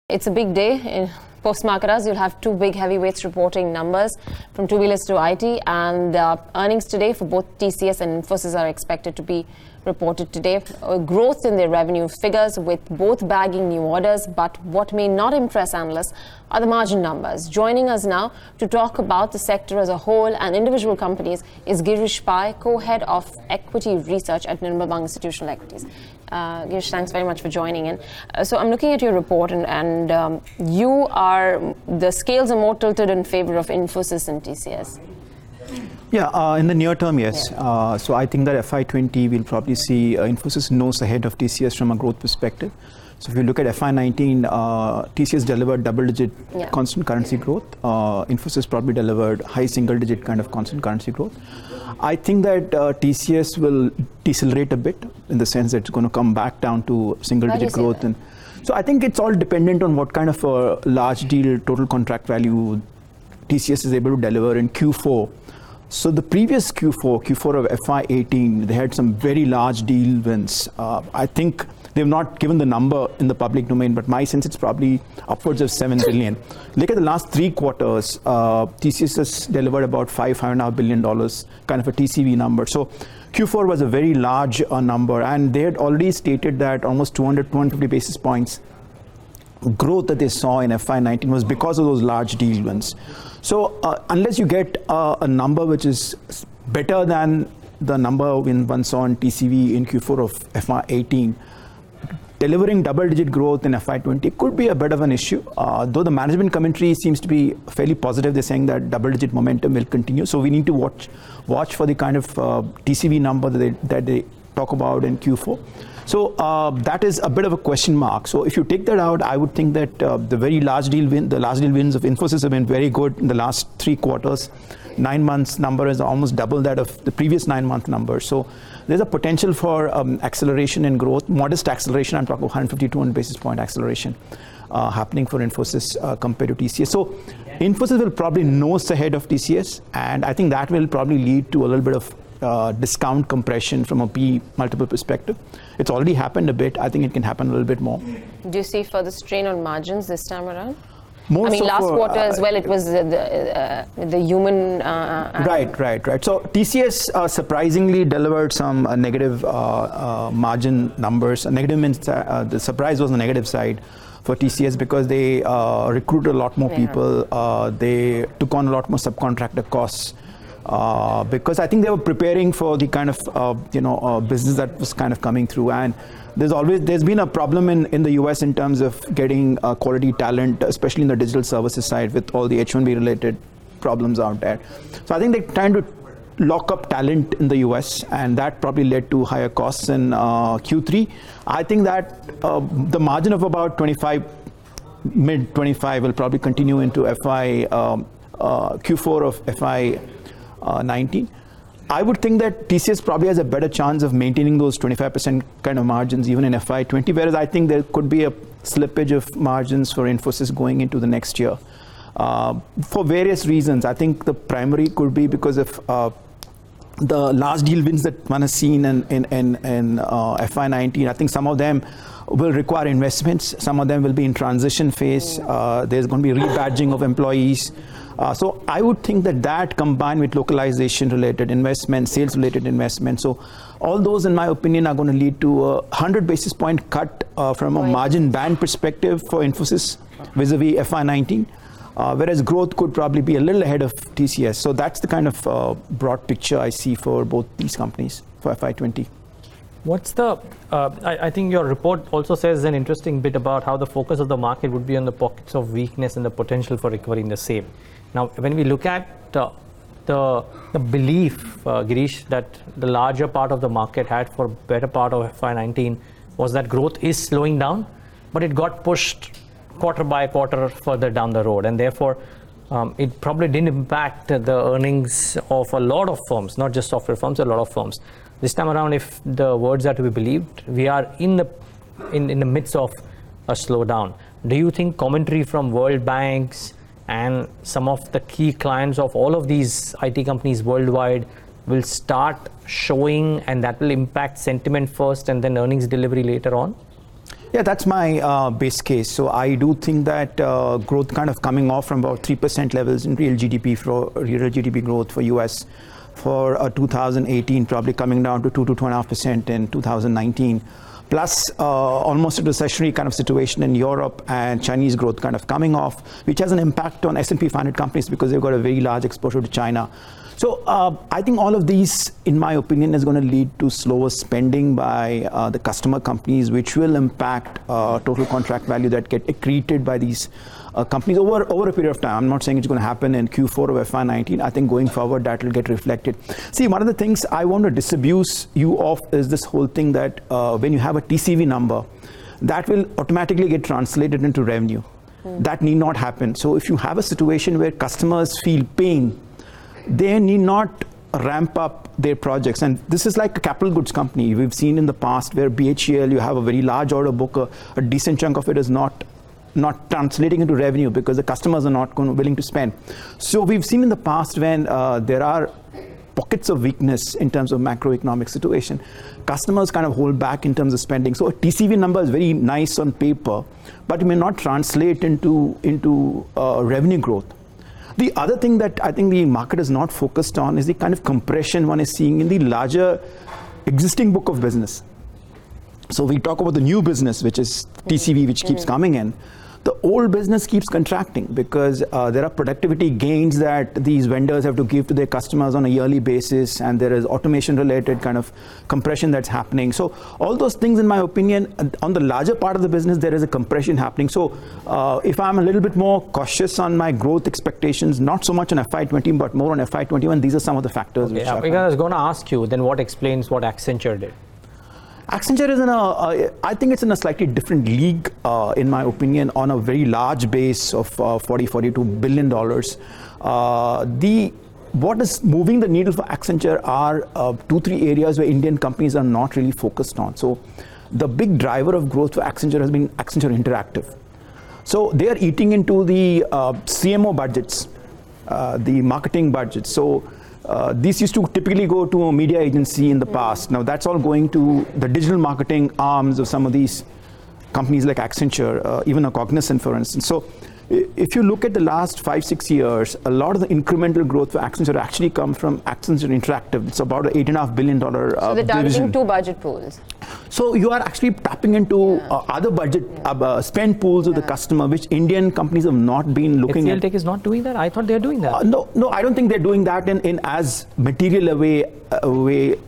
It's a big day in post-market hours. You'll have two big heavyweights reporting numbers from two-wheelers to IT, and earnings today for both TCS and Infosys are expected to be reported today. Growth in their revenue figures with both bagging new orders, but what may not impress analysts are the margin numbers. Joining us now to talk about the sector as a whole and individual companies is Girish Pai, co-head of equity research at Nirmal Institutional Equities. Girish, thanks very much for joining in. So I'm looking at your report, and the scales are more tilted in favor of Infosys and TCS. Yeah, in the near term, yes. Yeah. So I think that FY20 will probably see Infosys nose ahead of TCS from a growth perspective. So if you look at FY19, TCS delivered double-digit constant currency growth. Infosys probably delivered high single-digit kind of constant currency growth. I think that TCS will decelerate a bit in the sense that it's going to come back down to single-digit growth. And so I think it's all dependent on what kind of a large deal total contract value TCS is able to deliver in Q4. So the previous Q4 of FY18, they had some very large deal wins. I think they've not given the number in the public domain, but my sense it's probably upwards of 7 billion. Look at the last 3 quarters, TCS has delivered about $5.5 billion kind of a TCV number. So Q4 was a very large number, and they had already stated that almost 250 basis points growth that they saw in FY19 was because of those large deal wins. So unless you get a number which is better than the number one saw in TCV in Q4 of FY18, delivering double-digit growth in FY20 could be a bit of an issue. Though the management commentary seems to be fairly positive, they're saying that double-digit momentum will continue. So we need to watch for the kind of TCV number that they talk about in Q4. So that is a bit of a question mark. So if you take that out, I would think that the large deal wins of Infosys have been very good in the last 3 quarters. 9 months number is almost double that of the previous 9-month number. So there's a potential for acceleration in growth, modest acceleration. I'm talking 150, 200 basis point acceleration happening for Infosys compared to TCS. So Infosys will probably nose ahead of TCS, and I think that will probably lead to a little bit of discount compression from a P multiple perspective. It's already happened a bit. I think it can happen a little bit more. Do you see further strain on margins this time around? Last quarter as well, it was the human... Right. So TCS surprisingly delivered some negative margin numbers. Negative means the surprise was on the negative side for TCS because they recruited a lot more people. They took on a lot more subcontractor costs. Because I think they were preparing for the kind of business that was kind of coming through, and there's been a problem in the US in terms of getting quality talent, especially in the digital services side with all the H1B related problems out there. So I think they're trying to lock up talent in the US, and that probably led to higher costs in Q3. I think that the margin of about 25, mid 25 will probably continue into Q4 of FY19. I would think that TCS probably has a better chance of maintaining those 25% kind of margins even in FY20, whereas I think there could be a slippage of margins for Infosys going into the next year for various reasons. I think the primary could be because of the large deal wins that one has seen in FY19. I think some of them will require investments. Some of them will be in transition phase. There's going to be rebadging of employees. So I would think that combined with localization related investment, sales related investment. So all those, in my opinion, are going to lead to a 100 basis point cut from a margin band perspective for Infosys vis-a-vis FY19. Whereas growth could probably be a little ahead of TCS. So that's the kind of broad picture I see for both these companies for FY20. What's the, I think your report also says an interesting bit about how the focus of the market would be on the pockets of weakness and the potential for recovery in the same. Now, when we look at the belief, Girish, that the larger part of the market had for better part of FY19 was that growth is slowing down, but it got pushed quarter by quarter further down the road, and therefore it probably didn't impact the earnings of a lot of firms, not just software firms, a lot of firms. This time around, if the words are to be believed, we are in the midst of a slowdown. Do you think commentary from World Banks and some of the key clients of all of these IT companies worldwide will start showing, and that will impact sentiment first and then earnings delivery later on? Yeah, that's my base case. So I do think that growth kind of coming off from about 3% levels in real GDP growth for US for 2018, probably coming down to 2 to 2.5% in 2019. Plus almost a recessionary kind of situation in Europe and Chinese growth kind of coming off, which has an impact on S&P 500 companies because they've got a very large exposure to China. So I think all of these, in my opinion, is going to lead to slower spending by the customer companies, which will impact total contract value that get accreted by these companies over a period of time. I'm not saying it's going to happen in Q4 of FY19. I think going forward, that will get reflected. See, one of the things I want to disabuse you of is this whole thing that when you have a TCV number, that will automatically get translated into revenue. That need not happen. So if you have a situation where customers feel pain, they need not ramp up their projects. And this is like a capital goods company. We've seen in the past where BHEL, you have a very large order book, a decent chunk of it is not translating into revenue because the customers are not willing to spend. So we've seen in the past when there are pockets of weakness in terms of macroeconomic situation, customers kind of hold back in terms of spending. So a TCV number is very nice on paper, but it may not translate into revenue growth. The other thing that I think the market is not focused on is the kind of compression one is seeing in the larger existing book of business. So we talk about the new business, which is TCV, which keeps coming in. The old business keeps contracting because there are productivity gains that these vendors have to give to their customers on a yearly basis, and there is automation-related kind of compression that's happening. So all those things, in my opinion, on the larger part of the business, there is a compression happening. So if I'm a little bit more cautious on my growth expectations, not so much on FY20, but more on FY21, these are some of the factors. Okay, I was going to ask you, then what explains what Accenture did? Accenture is I think it's in a slightly different league, in my opinion, on a very large base of $42 billion. What is moving the needle for Accenture are 2-3 areas where Indian companies are not really focused on. So the big driver of growth for Accenture has been Accenture Interactive. So they are eating into the CMO budgets, the marketing budgets. So these used to typically go to a media agency in the past. Now that's all going to the digital marketing arms of some of these companies like Accenture, even a Cognizant, for instance. So if you look at the last 5-6 years, a lot of the incremental growth for Accenture actually come from Accenture Interactive. It's about an $8.5 billion So they're targeting 2 budget pools. So you are actually tapping into other budget spend pools of the customer, which Indian companies have not been looking at. HCL Tech is not doing that? I thought they're doing that. No, I don't think they're doing that in as material a way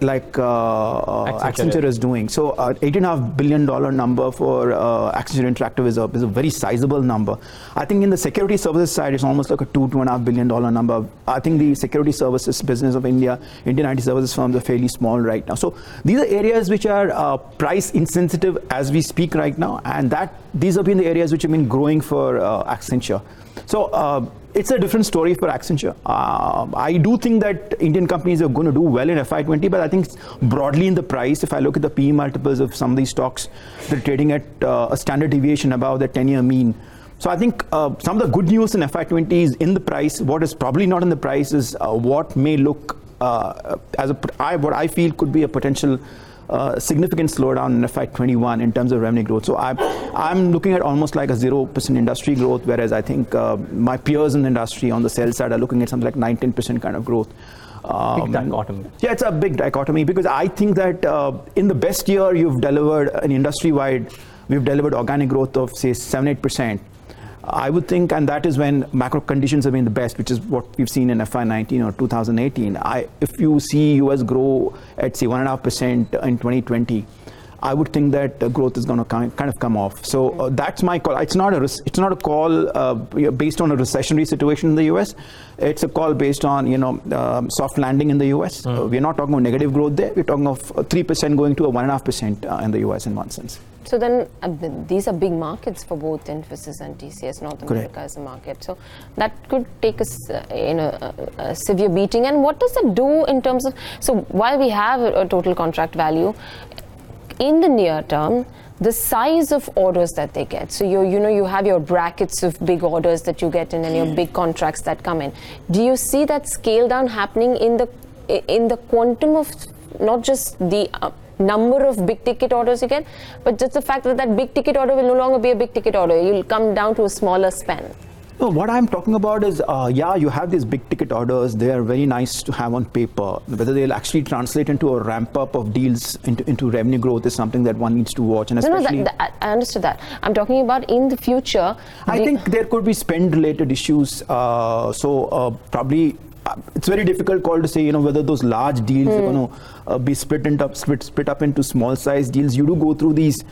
like Accenture is doing. So $8.5 billion number for Accenture Interactive is a very sizable number. I think in the security services side, it's almost like a $2.5 billion number. I think the security services business of Indian IT services firms are fairly small right now. So these are areas which are price insensitive as we speak right now, and these have been the areas which have been growing for Accenture. So it's a different story for Accenture. I do think that Indian companies are going to do well in FY20, but I think it's broadly in the price. If I look at the PE multiples of some of these stocks, they're trading at a standard deviation above the 10-year mean. So I think some of the good news in FY20 is in the price. What is probably not in the price is what may look as what I feel could be a potential significant slowdown in FY21 in terms of revenue growth. So I'm looking at almost like a 0% industry growth, whereas I think my peers in the industry on the sell side are looking at something like 9-10% kind of growth. Big dichotomy. Yeah, it's a big dichotomy because I think that in the best year you've delivered an industry-wide, we've delivered organic growth of say 7-8%. I would think, and that is when macro conditions have been the best, which is what we've seen in FY19 or 2018. If you see US grow at say 1.5% in 2020, I would think that growth is going to kind of come off. So that's my call. It's not a call based on a recessionary situation in the US. It's a call based on soft landing in the US. We're not talking about negative growth there. We're talking of 3% going to a 1.5% in the US in one sense. So then these are big markets for both Infosys and TCS, North America as a market. So that could take us a severe beating. And what does it do in terms of, so while we have a total contract value, in the near term, the size of orders that they get. So you have your brackets of big orders that you get in and your big contracts that come in. Do you see that scale down happening in the quantum of not just the number of big ticket orders you get, but just the fact that that big ticket order will no longer be a big ticket order. You'll come down to a smaller spend. No, what I'm talking about is, yeah, you have these big ticket orders. They are very nice to have on paper. Whether they'll actually translate into a ramp up of deals into revenue growth is something that one needs to watch. And especially, no, I understood that. I'm talking about in the future. I think there could be spend related issues. Probably. It's very difficult call to say, whether those large deals are going to be split up into small size deals. You do go through these,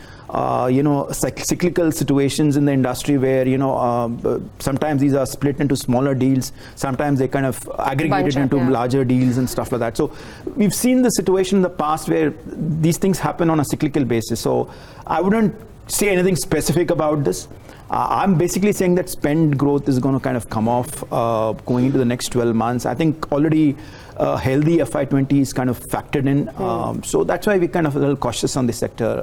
cyclical situations in the industry where, sometimes these are split into smaller deals. Sometimes they kind of aggregated into larger deals and stuff like that. So we've seen the situation in the past where these things happen on a cyclical basis. So I wouldn't say anything specific about this. I'm basically saying that spend growth is going to kind of come off going into the next 12 months. I think already healthy FY20 is kind of factored in. So that's why we're kind of a little cautious on the sector.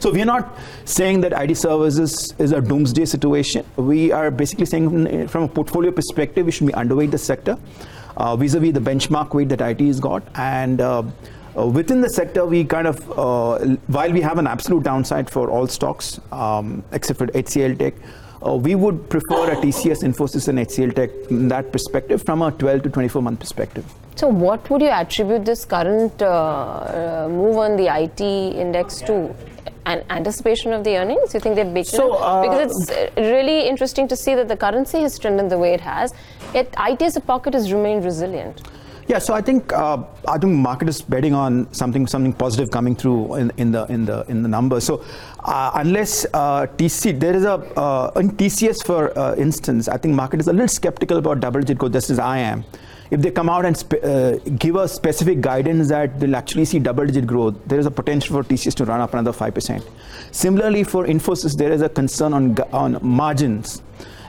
So we're not saying that IT services is a doomsday situation. We are basically saying from a portfolio perspective, we should be underweight the sector vis-a-vis the benchmark weight that IT has got. And within the sector, we kind of, while we have an absolute downside for all stocks, except for HCL Tech, we would prefer a TCS, Infosys, and HCL Tech in that perspective from a 12 to 24 month perspective. So what would you attribute this current move on the IT index to? An anticipation of the earnings? You think they're baked in? Because it's really interesting to see that the currency has strengthened the way it has, yet IT as a pocket has remained resilient. Yeah, so I think market is betting on something positive coming through in the numbers. So unless there is in TCS for instance, I think market is a little skeptical about double-digit growth, just as I am. If they come out and give us specific guidance that they'll actually see double-digit growth, there is a potential for TCS to run up another 5%. Similarly, for Infosys, there is a concern on margins.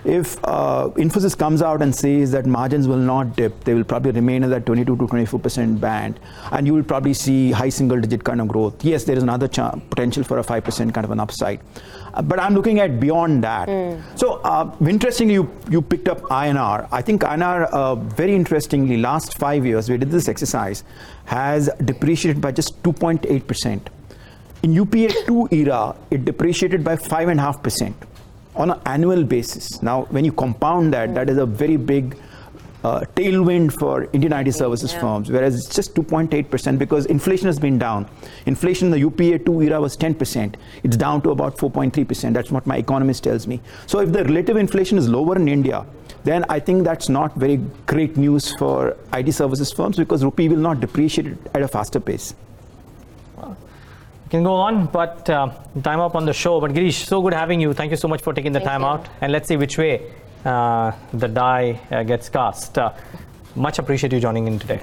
If Infosys comes out and says that margins will not dip, they will probably remain in that 22 to 24% band, and you will probably see high single-digit kind of growth. Yes, there is another potential for a 5% kind of an upside, but I'm looking at beyond that. So, interestingly, you picked up INR. I think INR, very interestingly, last 5 years we did this exercise, has depreciated by just 2.8%. In UPA2 era, it depreciated by 5.5%. On an annual basis. Now, when you compound that, that is a very big tailwind for Indian IT services firms, whereas it's just 2.8% because inflation has been down. Inflation in the UPA2 era was 10%. It's down to about 4.3%. That's what my economist tells me. So if the relative inflation is lower in India, then I think that's not very great news for IT services firms because rupee will not depreciate at a faster pace. Can go on, but time up on the show. But Girish, so good having you. Thank you so much for taking the time out. And let's see which way the die gets cast. Much appreciate you joining in today.